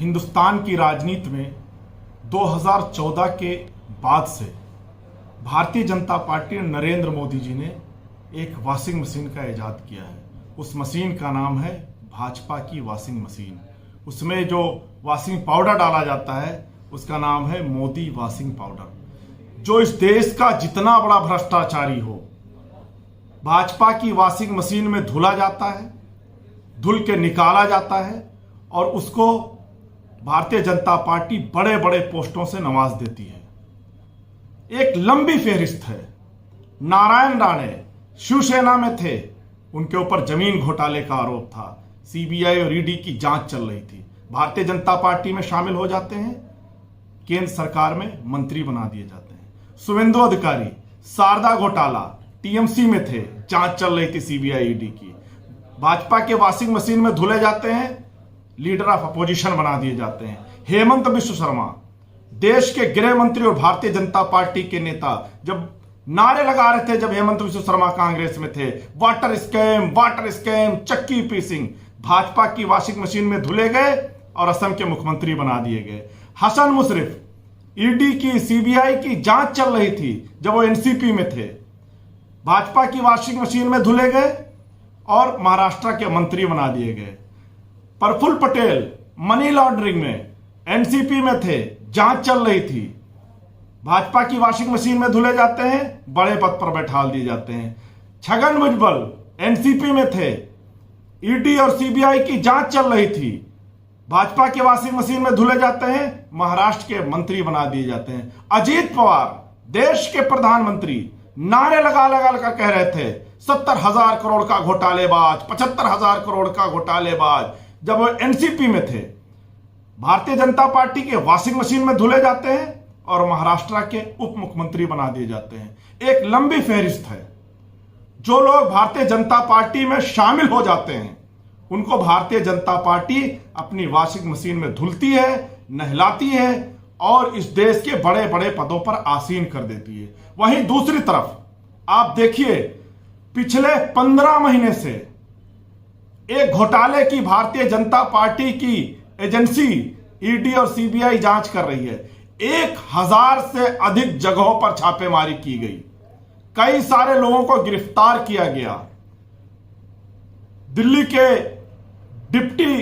हिंदुस्तान की राजनीति में 2014 के बाद से भारतीय जनता पार्टी और नरेंद्र मोदी जी ने एक वॉशिंग मशीन का इजाद किया है। उस मशीन का नाम है भाजपा की वॉशिंग मशीन। उसमें जो वॉशिंग पाउडर डाला जाता है उसका नाम है मोदी वॉशिंग पाउडर। जो इस देश का जितना बड़ा भ्रष्टाचारी हो, भाजपा की वॉशिंग मशीन में धुला जाता है, धुल के निकाला जाता है और उसको भारतीय जनता पार्टी बड़े बड़े पोस्टों से नवाज देती है। एक लंबी फेहरिस्त है। नारायण राणे शिवसेना में थे, उनके ऊपर जमीन घोटाले का आरोप था, सीबीआई और ईडी की जांच चल रही थी। भारतीय जनता पार्टी में शामिल हो जाते हैं, केंद्र सरकार में मंत्री बना दिए जाते हैं। शुभेंदु अधिकारी शारदा घोटाला, टीएमसी में थे, जांच चल रही थी सीबीआई ईडी की। भाजपा के वॉशिंग मशीन में धुले जाते हैं, लीडर ऑफ अपोजिशन बना दिए जाते हैं। हेमंत बिश्व शर्मा देश के गृह मंत्री और भारतीय जनता पार्टी के नेता जब नारे लगा रहे थे, जब हेमंत बिश्व शर्मा कांग्रेस में थे, वाटर स्कैम, चक्की पीसिंग, भाजपा की वॉशिंग मशीन में धुले गए और असम के मुख्यमंत्री बना दिए गए। हसन मुशर्रफ, ईडी की सीबीआई की जांच चल रही थी जब वो एनसीपी में थे, भाजपा की वॉशिंग मशीन में धुले गए और महाराष्ट्र के मंत्री बना दिए गए। प्रफुल्ल पटेल मनी लॉन्ड्रिंग में एनसीपी में थे, जांच चल रही थी, भाजपा की वॉशिंग मशीन में धुले जाते हैं, बड़े पद पर बैठा दिए जाते हैं। छगन भुजबल एनसीपी में थे, ईडी और सीबीआई की जांच चल रही थी, भाजपा की वॉशिंग मशीन में धुले जाते हैं, महाराष्ट्र के मंत्री बना दिए जाते हैं। अजीत पवार देश के प्रधानमंत्री नारे लगा लगा कर कह रहे थे 70,000 करोड़ का घोटालेबाज, 75,000 करोड़ का घोटालेबाज, जब वो एनसीपी में थे। भारतीय जनता पार्टी के वॉशिंग मशीन में धुले जाते हैं और महाराष्ट्र के उप मुख्यमंत्री बना दिए जाते हैं। एक लंबी फहरिस्त है। जो लोग भारतीय जनता पार्टी में शामिल हो जाते हैं उनको भारतीय जनता पार्टी अपनी वॉशिंग मशीन में धुलती है, नहलाती है और इस देश के बड़े बड़े पदों पर आसीन कर देती है। वहीं दूसरी तरफ आप देखिए, पिछले 15 महीने से एक घोटाले की भारतीय जनता पार्टी की एजेंसी ईडी और सीबीआई जांच कर रही है। 1000 से अधिक जगहों पर छापेमारी की गई, कई सारे लोगों को गिरफ्तार किया गया। दिल्ली के डिप्टी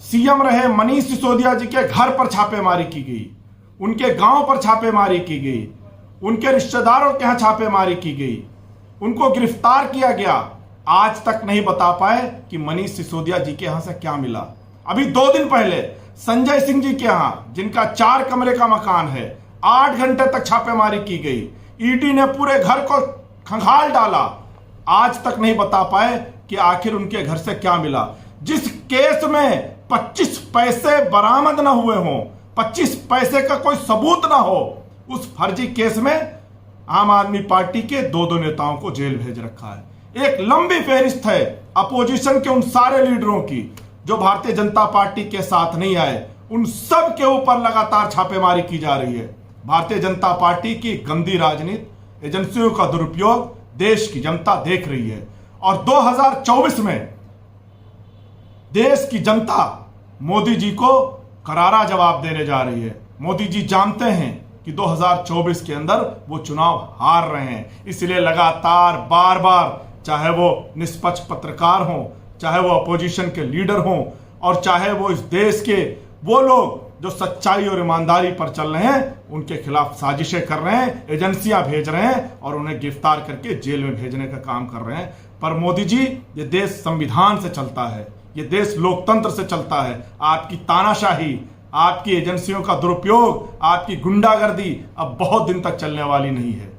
सीएम रहे मनीष सिसोदिया जी के घर पर छापेमारी की गई, उनके गांव पर छापेमारी की गई, उनके रिश्तेदारों के यहां छापेमारी की गई, उनको गिरफ्तार किया गया। आज तक नहीं बता पाए कि मनीष सिसोदिया जी के यहां से क्या मिला। अभी 2 दिन पहले संजय सिंह जी के यहां, जिनका 4 कमरे का मकान है, 8 घंटे तक छापेमारी की गई। ईडी ने पूरे घर को खंगाल डाला। आज तक नहीं बता पाए कि आखिर उनके घर से क्या मिला। जिस केस में 25 पैसे बरामद न हुए हों, 25 पैसे का कोई सबूत ना हो, उस फर्जी केस में आम आदमी पार्टी के 2 नेताओं को जेल भेज रखा है। एक लंबी फहरिस्त है अपोजिशन के उन सारे लीडरों की जो भारतीय जनता पार्टी के साथ नहीं आए। उन सब के ऊपर लगातार छापेमारी की जा रही है। भारतीय जनता पार्टी की गंदी राजनीति, एजेंसियों का दुरुपयोग देश की जनता देख रही है और 2024 में देश की जनता मोदी जी को करारा जवाब देने जा रही है। मोदी जी जानते हैं कि 2024 के अंदर वो चुनाव हार रहे हैं, इसलिए लगातार बार बार, चाहे वो निष्पक्ष पत्रकार हों, चाहे वो अपोजिशन के लीडर हों और चाहे वो इस देश के वो लोग जो सच्चाई और ईमानदारी पर चल रहे हैं, उनके खिलाफ साजिशें कर रहे हैं, एजेंसियां भेज रहे हैं और उन्हें गिरफ्तार करके जेल में भेजने का काम कर रहे हैं। पर मोदी जी, ये देश संविधान से चलता है, ये देश लोकतंत्र से चलता है। आपकी तानाशाही, आपकी एजेंसियों का दुरुपयोग, आपकी गुंडागर्दी अब बहुत दिन तक चलने वाली नहीं है।